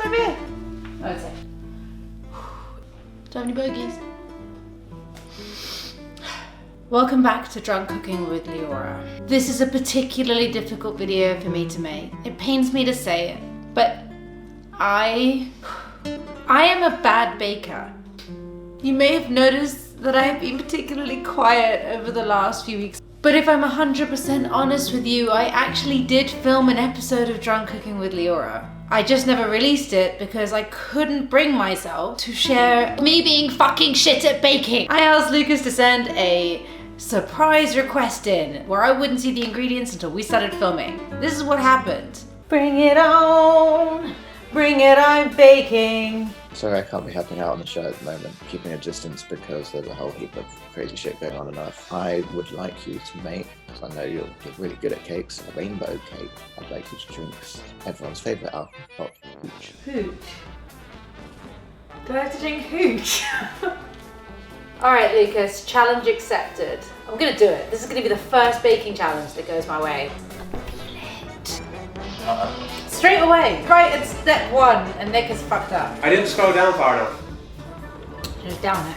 over here. Oh, it's it. Don't have any bogeys. Welcome back to Drunk Cooking with Leora. This is a particularly difficult video for me to make. It pains me to say it, but I am a bad baker. You may have noticed that I have been particularly quiet over the last few weeks. But if I'm 100% honest with you, I actually did film an episode of Drunk Cooking with Leora. I just never released it because I couldn't bring myself to share me being fucking shit at baking. I asked Lucas to send a surprise request in where I wouldn't see the ingredients until we started filming. This is what happened. Bring it on, I'm baking. Sorry I can't be helping out on the show at the moment, keeping a distance because there's a whole heap of crazy shit going on enough. I would like you to make, because I know you're really good at cakes, a rainbow cake. I'd like you to drink everyone's favourite alcohol, hooch. Hooch? Do I have to drink hooch? Alright Lucas, challenge accepted. I'm gonna do it. This is gonna be the first baking challenge that goes my way. Straight away, right at step 1, and Nick has fucked up. I didn't scroll down far enough. Just down it.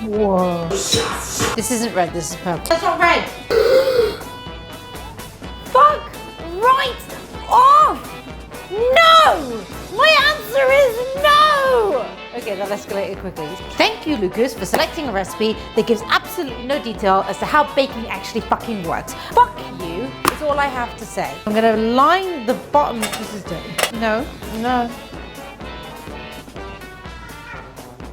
Whoa. This isn't red, this is purple. That's not red! Fuck right off! No! My answer is no! Okay, that escalated quickly. Thank you, Lucas, for selecting a recipe that gives absolutely no detail as to how baking actually fucking works. Fuck you, is all I have to say. I'm gonna line the bottom. This is dirty. No.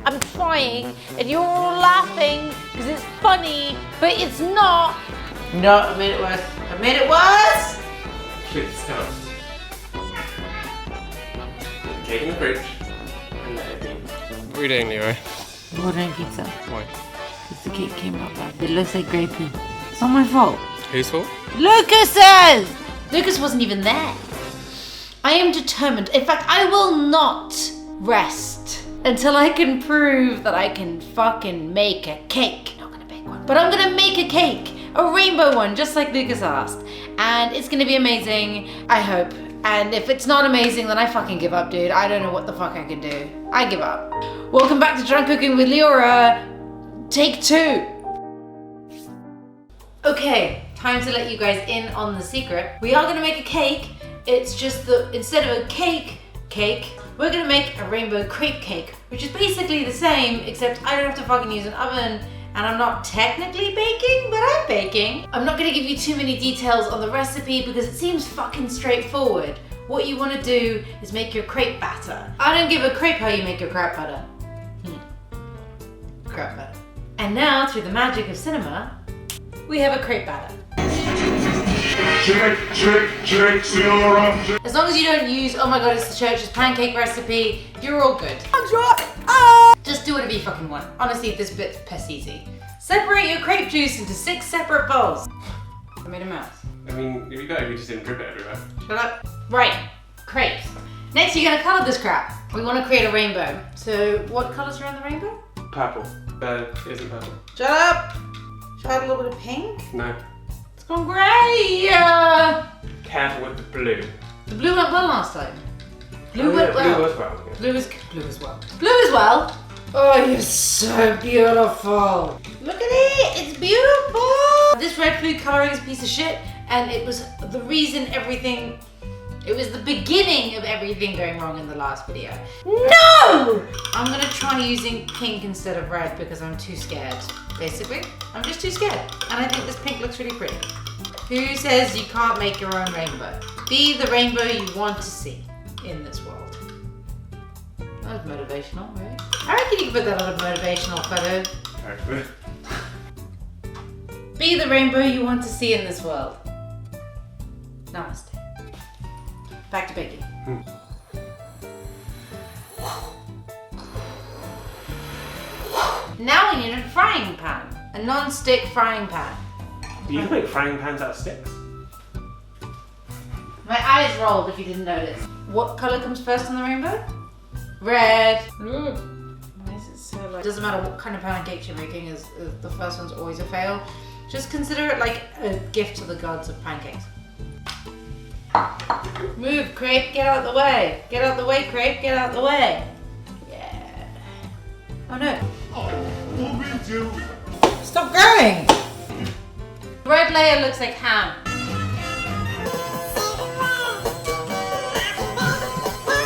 I'm trying, and you're all laughing because it's funny, but it's not. No, I made it worse. I made it worse! Please stop. Cake in the fridge. And let it be. What are you doing, Leora? I'm ordering pizza. Why? Because the cake came out bad. It looks like grey poo. It's not my fault. Whose fault? Lucas's! Lucas wasn't even there. I am determined. In fact, I will not rest until I can prove that I can fucking make a cake. I'm not gonna bake one, but I'm gonna make a cake. A rainbow one, just like Lucas asked. And it's gonna be amazing, I hope. And if it's not amazing, then I fucking give up, dude. I don't know what the fuck I can do. I give up. Welcome back to Drunk Cooking with Leora. Take 2. Okay, time to let you guys in on the secret. We are gonna make a cake. It's just that instead of a cake, we're gonna make a rainbow crepe cake, which is basically the same, except I don't have to fucking use an oven, and I'm not technically baking, but I'm baking. I'm not gonna give you too many details on the recipe because it seems fucking straightforward. What you wanna do is make your crepe batter. I don't give a crepe how you make your crap butter. Crap butter. And now, through the magic of cinema, we have a crepe batter. Check, Leora. As long as you don't use, oh my god, it's the church's pancake recipe, you're all good. Just do whatever you fucking want. Honestly, this bit's piss easy. Separate your crepe juice into 6 separate bowls. I made a mess. I mean, if you got it, you just didn't drip it everywhere. Shut up. Right, crepes. Next, you're gonna color this crap. We wanna create a rainbow. So, what colors are on the rainbow? Purple. It isn't purple. Shut up. Should I add a little bit of pink? No. It's gone grey. Careful with the blue. The blue went well last time. Blue Oh, went yeah, well. blue as well. Yeah. Blue as well. Blue as well. Oh, you're so beautiful. Look at it, it's beautiful. This red food coloring is a piece of shit, and it was the reason everything, it was the beginning of everything going wrong in the last video. No! I'm gonna try using pink instead of red because I'm too scared. Basically, I'm just too scared. And I think this pink looks really pretty. Who says you can't make your own rainbow? Be the rainbow you want to see in this world. That was motivational, right? I reckon you can put that on a motivational photo. Alright. Be the rainbow you want to see in this world. Namaste. Back to baking. Now we need a frying pan. A non-stick frying pan. Do you make frying pans out of sticks? My eyes rolled if you didn't notice. What color comes first on the rainbow? Red. Why is it so like... Doesn't matter what kind of pancakes you're making, is the first one's always a fail. Just consider it like a gift to the gods of pancakes. Move, Crepe, get out of the way. Get out of the way, Crepe, get out of the way. Yeah. Oh no. Stop growing. Red layer looks like ham.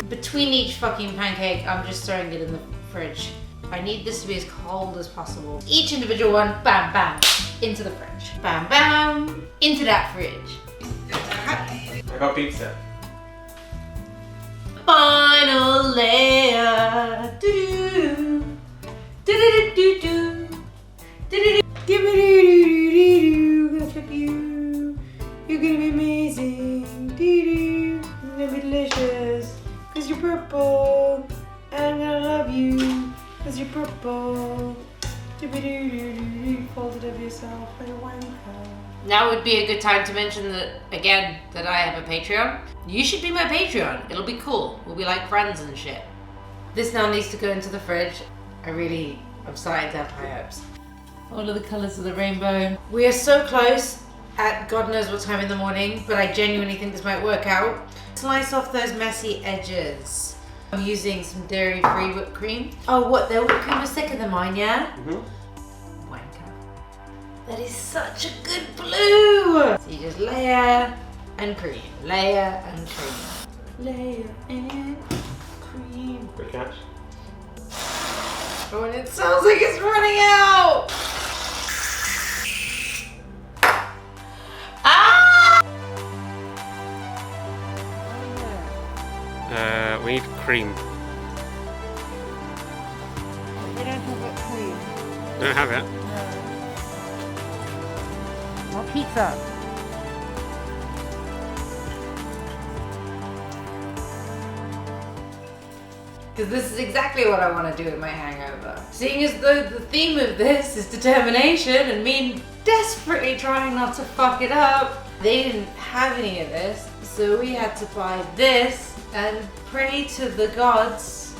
Between each fucking pancake, I'm just throwing it in the fridge. I need this to be as cold as possible. Each individual one, bam, bam, into the fridge. Bam, bam, into that fridge. I got pizza. Final layer. Do-do-do. Do-do-do-do-do. Do-do-do. Do-do-do-do-do-do. Gonna flip you. You're gonna be amazing. Do-do. You're gonna be delicious. Cause you're purple. And I'm gonna love you. Cause you're purple. Do-do-do-do-do. Fold it over yourself like a wanker. Now would be a good time to mention that, again, that I have a Patreon. You should be my Patreon. It'll be cool. We'll be like friends and shit. This now needs to go into the fridge. I'm starting to have high hopes. All of the colours of the rainbow. We are so close at God knows what time in the morning, but I genuinely think this might work out. Slice off those messy edges. I'm using some dairy-free whipped cream. Oh, what? Their whipped cream was thicker than mine, yeah? Mm-hmm. Wanker. That is such a good blue! So you just layer and cream. Layer and cream. Layer and cream. Good catch. Oh, and it sounds like it's running out! Ah! We need cream. We don't have whipped cream. Don't have it. More pizza. Because this is exactly what I want to do with my hangover. Seeing as though the theme of this is determination and me desperately trying not to fuck it up, they didn't have any of this, so we had to buy this and pray to the gods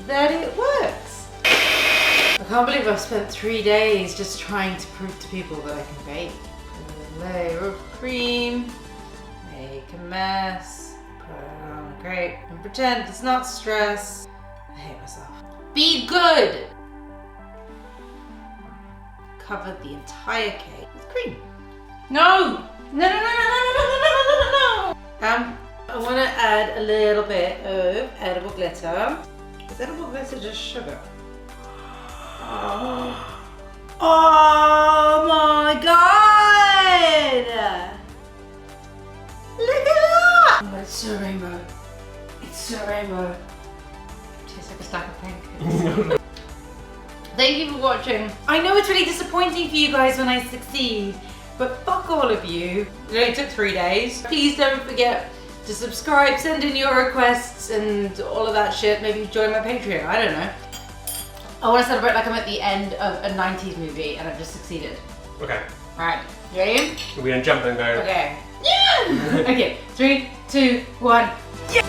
that it works. I can't believe I've spent 3 days just trying to prove to people that I can bake. Put a layer of cream, make a mess, put it on a crepe, and pretend it's not stress. I hate myself. Be good! Cover the entire cake with cream. No! No, no, no, no, no, no, no, no, no, no! I want to add a little bit of edible glitter. Is edible glitter just sugar? Oh, oh my god! Look at that! Oh, it's so rainbow. It's so rainbow. Tastes like a stack of pancakes. Thank you for watching. I know it's really disappointing for you guys when I succeed, but fuck all of you. It only took 3 days. Please don't forget to subscribe, send in your requests and all of that shit. Maybe join my Patreon, I don't know. I want to celebrate like I'm at the end of a 90s movie and I've just succeeded. Okay. Alright, you ready? We're gonna jump and go. Okay. Yeah! Okay, 3, 2, 1. Yeah!